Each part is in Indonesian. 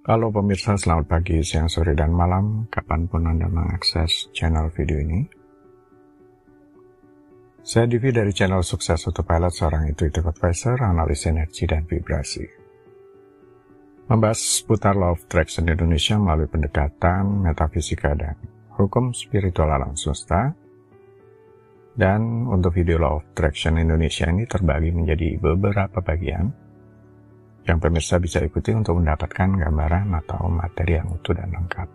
Halo pemirsa, selamat pagi, siang, sore, dan malam, kapanpun Anda mengakses channel video ini. Saya Divi dari channel Sukses Autopilot, seorang intuitive advisor, analis energi dan vibrasi. Membahas seputar Law of Attraction Indonesia melalui pendekatan metafisika dan hukum spiritual alam semesta. Dan untuk video Law of Attraction Indonesia ini terbagi menjadi beberapa bagian yang pemirsa bisa ikuti untuk mendapatkan gambaran atau materi yang utuh dan lengkap.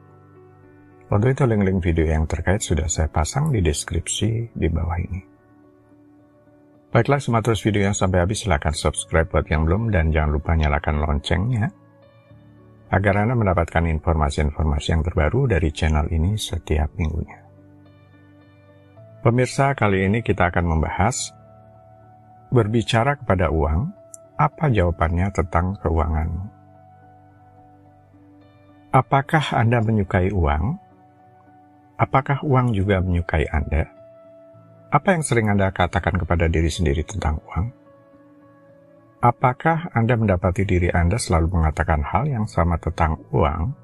Untuk itu link-link video yang terkait sudah saya pasang di deskripsi di bawah ini. Baiklah, simak terus video yang sampai habis, silahkan subscribe buat yang belum, dan jangan lupa nyalakan loncengnya, agar Anda mendapatkan informasi-informasi yang terbaru dari channel ini setiap minggunya. Pemirsa, kali ini kita akan membahas berbicara kepada uang. Apa jawabannya tentang keuangan? Apakah Anda menyukai uang? Apakah uang juga menyukai Anda? Apa yang sering Anda katakan kepada diri sendiri tentang uang? Apakah Anda mendapati diri Anda selalu mengatakan hal yang sama tentang uang,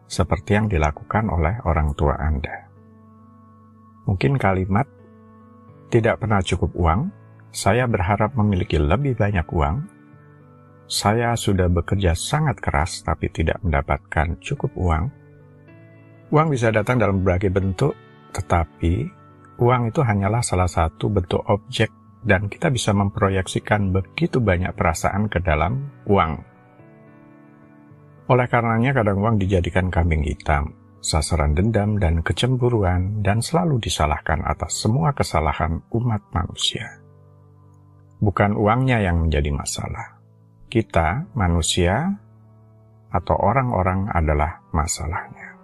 seperti yang dilakukan oleh orang tua Anda? Mungkin kalimat, tidak pernah cukup uang, saya berharap memiliki lebih banyak uang. Saya sudah bekerja sangat keras tapi tidak mendapatkan cukup uang. Uang bisa datang dalam berbagai bentuk, tetapi uang itu hanyalah salah satu bentuk objek dan kita bisa memproyeksikan begitu banyak perasaan ke dalam uang. Oleh karenanya kadang uang dijadikan kambing hitam, sasaran dendam dan kecemburuan, dan selalu disalahkan atas semua kesalahan umat manusia. Bukan uangnya yang menjadi masalah. Kita, manusia, atau orang-orang adalah masalahnya.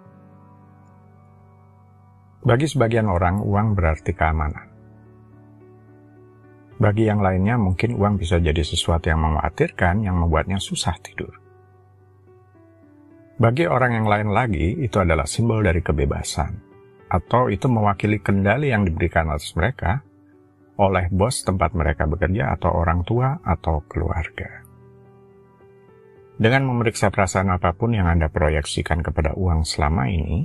Bagi sebagian orang, uang berarti keamanan. Bagi yang lainnya, mungkin uang bisa jadi sesuatu yang mengkhawatirkan, yang membuatnya susah tidur. Bagi orang yang lain lagi, itu adalah simbol dari kebebasan, atau itu mewakili kendali yang diberikan atas mereka oleh bos tempat mereka bekerja atau orang tua atau keluarga. Dengan memeriksa perasaan apapun yang Anda proyeksikan kepada uang selama ini,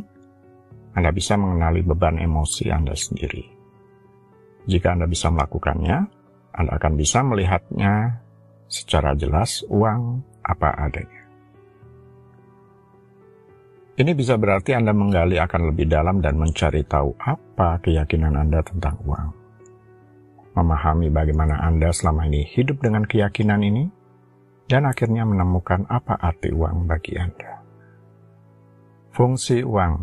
Anda bisa mengenali beban emosi Anda sendiri. Jika Anda bisa melakukannya, Anda akan bisa melihatnya secara jelas uang apa adanya. Ini bisa berarti Anda menggali akan lebih dalam dan mencari tahu apa keyakinan Anda tentang uang. Memahami bagaimana Anda selama ini hidup dengan keyakinan ini, dan akhirnya menemukan apa arti uang bagi Anda. Fungsi uang.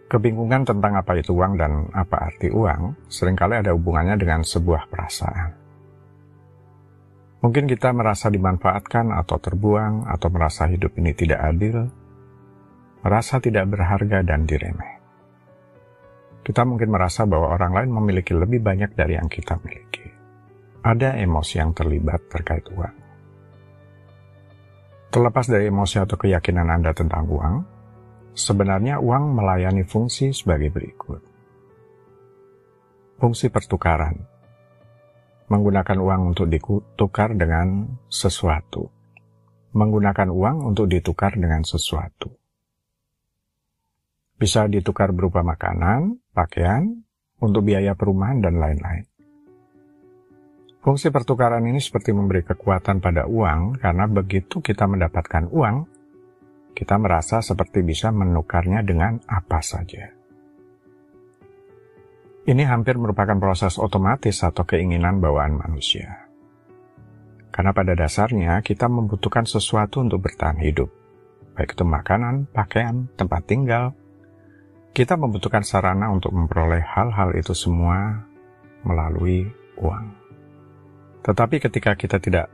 Kebingungan tentang apa itu uang dan apa arti uang seringkali ada hubungannya dengan sebuah perasaan. Mungkin kita merasa dimanfaatkan atau terbuang, atau merasa hidup ini tidak adil, merasa tidak berharga dan diremeh. Kita mungkin merasa bahwa orang lain memiliki lebih banyak dari yang kita miliki. Ada emosi yang terlibat terkait uang. Terlepas dari emosi atau keyakinan Anda tentang uang, sebenarnya uang melayani fungsi sebagai berikut. Fungsi pertukaran. Menggunakan uang untuk ditukar dengan sesuatu. Menggunakan uang untuk ditukar dengan sesuatu. Bisa ditukar berupa makanan, pakaian, untuk biaya perumahan, dan lain-lain. Fungsi pertukaran ini seperti memberi kekuatan pada uang, karena begitu kita mendapatkan uang, kita merasa seperti bisa menukarnya dengan apa saja. Ini hampir merupakan proses otomatis atau keinginan bawaan manusia. Karena pada dasarnya kita membutuhkan sesuatu untuk bertahan hidup, baik itu makanan, pakaian, tempat tinggal. Kita membutuhkan sarana untuk memperoleh hal-hal itu semua melalui uang. Tetapi ketika kita tidak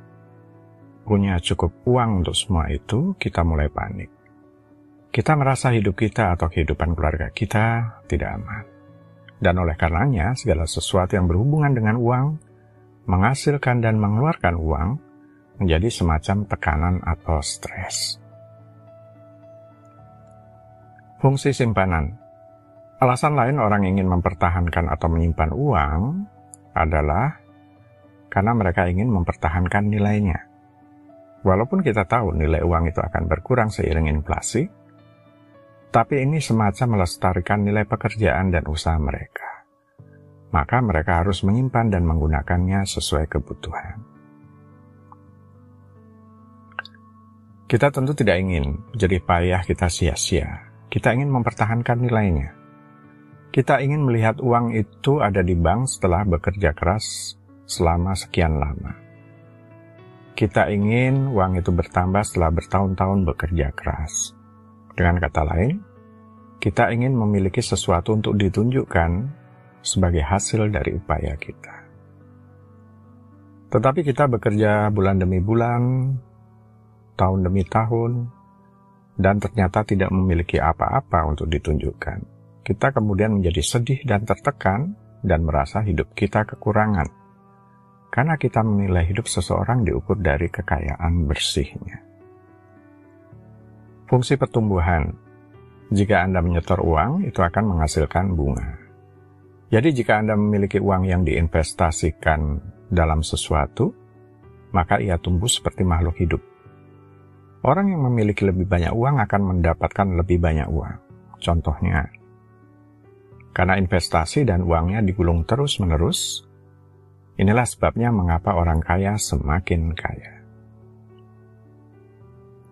punya cukup uang untuk semua itu, kita mulai panik. Kita merasa hidup kita atau kehidupan keluarga kita tidak aman. Dan oleh karenanya, segala sesuatu yang berhubungan dengan uang, menghasilkan dan mengeluarkan uang, menjadi semacam tekanan atau stres. Fungsi simpanan. Alasan lain orang ingin mempertahankan atau menyimpan uang adalah karena mereka ingin mempertahankan nilainya. Walaupun kita tahu nilai uang itu akan berkurang seiring inflasi, tapi ini semacam melestarikan nilai pekerjaan dan usaha mereka. Maka mereka harus menyimpan dan menggunakannya sesuai kebutuhan. Kita tentu tidak ingin jerih payah kita sia-sia. Kita ingin mempertahankan nilainya. Kita ingin melihat uang itu ada di bank setelah bekerja keras selama sekian lama. Kita ingin uang itu bertambah setelah bertahun-tahun bekerja keras. Dengan kata lain, kita ingin memiliki sesuatu untuk ditunjukkan sebagai hasil dari upaya kita. Tetapi kita bekerja bulan demi bulan, tahun demi tahun, dan ternyata tidak memiliki apa-apa untuk ditunjukkan. Kita kemudian menjadi sedih dan tertekan dan merasa hidup kita kekurangan. Karena kita menilai hidup seseorang diukur dari kekayaan bersihnya. Fungsi pertumbuhan. Jika Anda menyetor uang, itu akan menghasilkan bunga. Jadi jika Anda memiliki uang yang diinvestasikan dalam sesuatu, maka ia tumbuh seperti makhluk hidup. Orang yang memiliki lebih banyak uang akan mendapatkan lebih banyak uang. Contohnya, karena investasi dan uangnya digulung terus-menerus, inilah sebabnya mengapa orang kaya semakin kaya.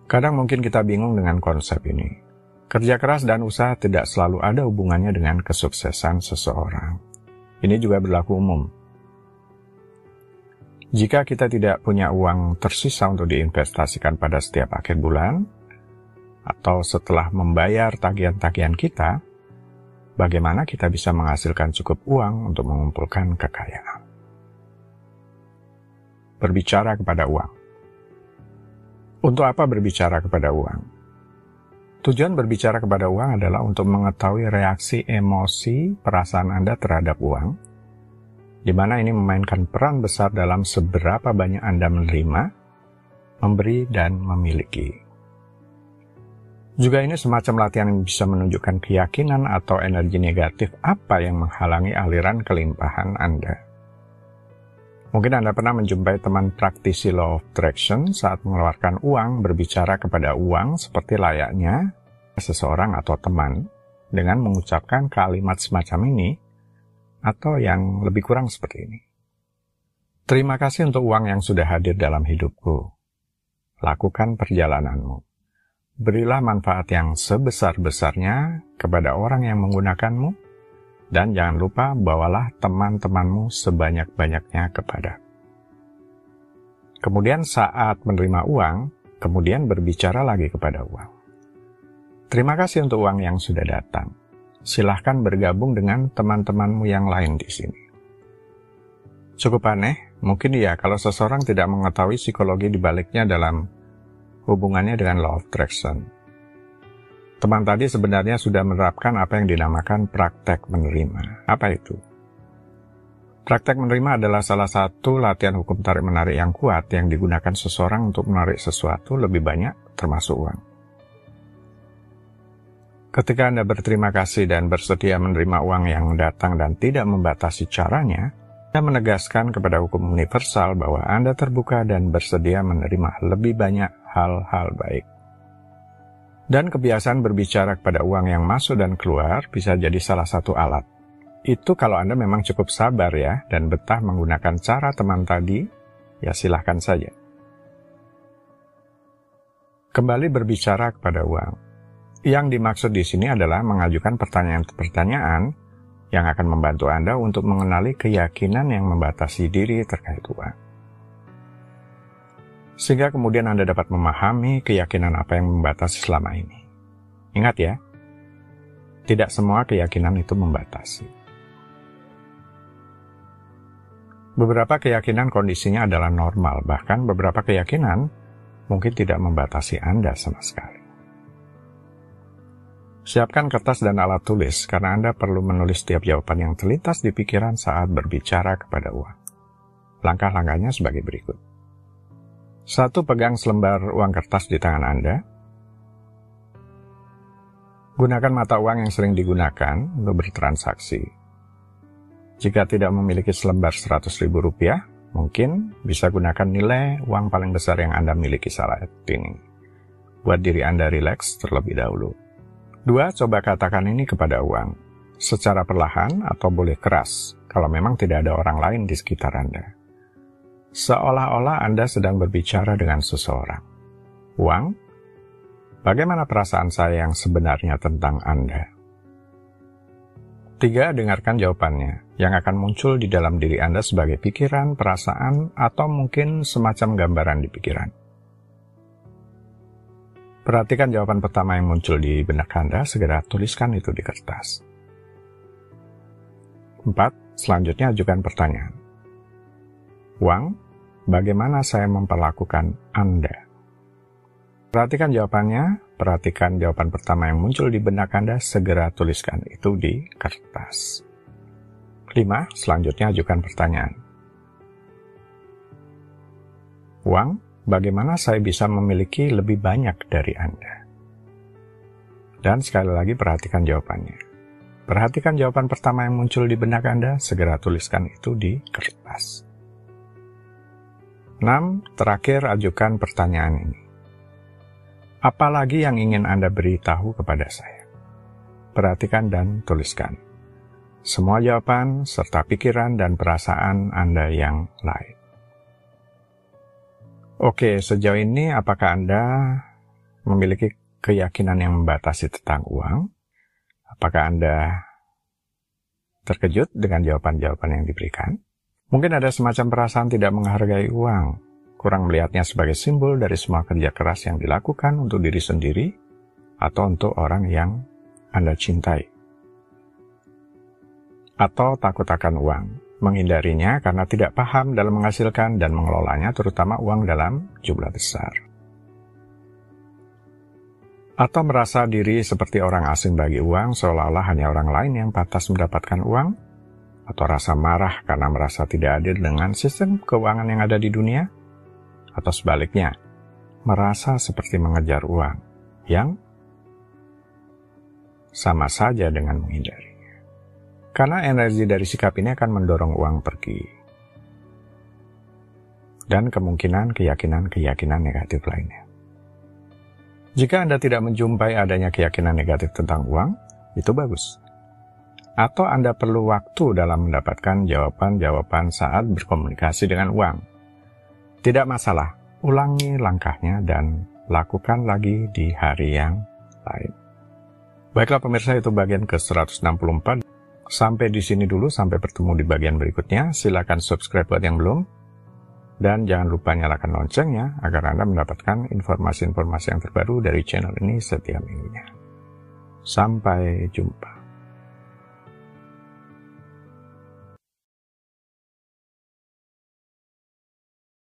Kadang mungkin kita bingung dengan konsep ini. Kerja keras dan usaha tidak selalu ada hubungannya dengan kesuksesan seseorang. Ini juga berlaku umum. Jika kita tidak punya uang tersisa untuk diinvestasikan pada setiap akhir bulan, atau setelah membayar tagihan-tagihan kita, bagaimana kita bisa menghasilkan cukup uang untuk mengumpulkan kekayaan? Berbicara kepada uang. Untuk apa berbicara kepada uang? Tujuan berbicara kepada uang adalah untuk mengetahui reaksi emosi perasaan Anda terhadap uang, di mana ini memainkan peran besar dalam seberapa banyak Anda menerima, memberi, dan memiliki. Juga ini semacam latihan yang bisa menunjukkan keyakinan atau energi negatif apa yang menghalangi aliran kelimpahan Anda. Mungkin Anda pernah menjumpai teman praktisi Law of Attraction saat mengeluarkan uang berbicara kepada uang seperti layaknya seseorang atau teman dengan mengucapkan kalimat semacam ini atau yang lebih kurang seperti ini. Terima kasih untuk uang yang sudah hadir dalam hidupku. Lakukan perjalananmu. Berilah manfaat yang sebesar-besarnya kepada orang yang menggunakanmu. Dan jangan lupa bawalah teman-temanmu sebanyak-banyaknya kepada. Kemudian saat menerima uang, kemudian berbicara lagi kepada uang. Terima kasih untuk uang yang sudah datang. Silahkan bergabung dengan teman-temanmu yang lain di sini. Cukup aneh, mungkin ya kalau seseorang tidak mengetahui psikologi di baliknya dalam hubungannya dengan Law of Attraction. Teman tadi sebenarnya sudah menerapkan apa yang dinamakan praktek menerima. Apa itu? Praktek menerima adalah salah satu latihan hukum tarik-menarik yang kuat yang digunakan seseorang untuk menarik sesuatu lebih banyak, termasuk uang. Ketika Anda berterima kasih dan bersedia menerima uang yang datang dan tidak membatasi caranya, Anda menegaskan kepada hukum universal bahwa Anda terbuka dan bersedia menerima lebih banyak hal-hal baik. Dan kebiasaan berbicara kepada uang yang masuk dan keluar bisa jadi salah satu alat. Itu kalau Anda memang cukup sabar ya, dan betah menggunakan cara teman tadi, ya silahkan saja. Kembali berbicara kepada uang. Yang dimaksud di sini adalah mengajukan pertanyaan-pertanyaan yang akan membantu Anda untuk mengenali keyakinan yang membatasi diri terkait uang. Sehingga kemudian Anda dapat memahami keyakinan apa yang membatasi selama ini. Ingat ya, tidak semua keyakinan itu membatasi. Beberapa keyakinan kondisinya adalah normal, bahkan beberapa keyakinan mungkin tidak membatasi Anda sama sekali. Siapkan kertas dan alat tulis, karena Anda perlu menulis setiap jawaban yang terlintas di pikiran saat berbicara kepada uang. Langkah-langkahnya sebagai berikut. 1. Pegang selembar uang kertas di tangan Anda. Gunakan mata uang yang sering digunakan untuk bertransaksi. Jika tidak memiliki selembar Rp100.000, Mungkin bisa gunakan nilai uang paling besar yang Anda miliki saat ini. Buat diri Anda rileks terlebih dahulu. 2. Coba katakan ini kepada uang. Secara perlahan atau boleh keras, kalau memang tidak ada orang lain di sekitar Anda. Seolah-olah Anda sedang berbicara dengan seseorang. Uang, bagaimana perasaan saya yang sebenarnya tentang Anda? 3. Dengarkan jawabannya, yang akan muncul di dalam diri Anda sebagai pikiran, perasaan, atau mungkin semacam gambaran di pikiran. Perhatikan jawaban pertama yang muncul di benak Anda, segera tuliskan itu di kertas. 4. Selanjutnya ajukan pertanyaan. Uang, bagaimana saya memperlakukan Anda? Perhatikan jawabannya, perhatikan jawaban pertama yang muncul di benak Anda, segera tuliskan itu di kertas. 5. Selanjutnya ajukan pertanyaan. Uang, bagaimana saya bisa memiliki lebih banyak dari Anda? Dan sekali lagi perhatikan jawabannya. Perhatikan jawaban pertama yang muncul di benak Anda, segera tuliskan itu di kertas. 6. Terakhir ajukan pertanyaan ini. Apalagi yang ingin Anda beritahu kepada saya? Perhatikan dan tuliskan semua jawaban serta pikiran dan perasaan Anda yang lain. Oke, sejauh ini apakah Anda memiliki keyakinan yang membatasi tentang uang? Apakah Anda terkejut dengan jawaban-jawaban yang diberikan? Mungkin ada semacam perasaan tidak menghargai uang, kurang melihatnya sebagai simbol dari semua kerja keras yang dilakukan untuk diri sendiri atau untuk orang yang Anda cintai. Atau takut akan uang, menghindarinya karena tidak paham dalam menghasilkan dan mengelolanya, terutama uang dalam jumlah besar. Atau merasa diri seperti orang asing bagi uang, seolah-olah hanya orang lain yang pantas mendapatkan uang, atau rasa marah karena merasa tidak adil dengan sistem keuangan yang ada di dunia, atau sebaliknya, merasa seperti mengejar uang, yang sama saja dengan menghindarinya. Karena energi dari sikap ini akan mendorong uang pergi. Dan kemungkinan keyakinan-keyakinan negatif lainnya. Jika Anda tidak menjumpai adanya keyakinan negatif tentang uang, itu bagus. Atau Anda perlu waktu dalam mendapatkan jawaban-jawaban saat berkomunikasi dengan uang. Tidak masalah, ulangi langkahnya dan lakukan lagi di hari yang lain. Baiklah pemirsa, itu bagian ke-164. Sampai di sini dulu, sampai bertemu di bagian berikutnya. Silakan subscribe buat yang belum. Dan jangan lupa nyalakan loncengnya agar Anda mendapatkan informasi-informasi yang terbaru dari channel ini setiap minggunya. Sampai jumpa.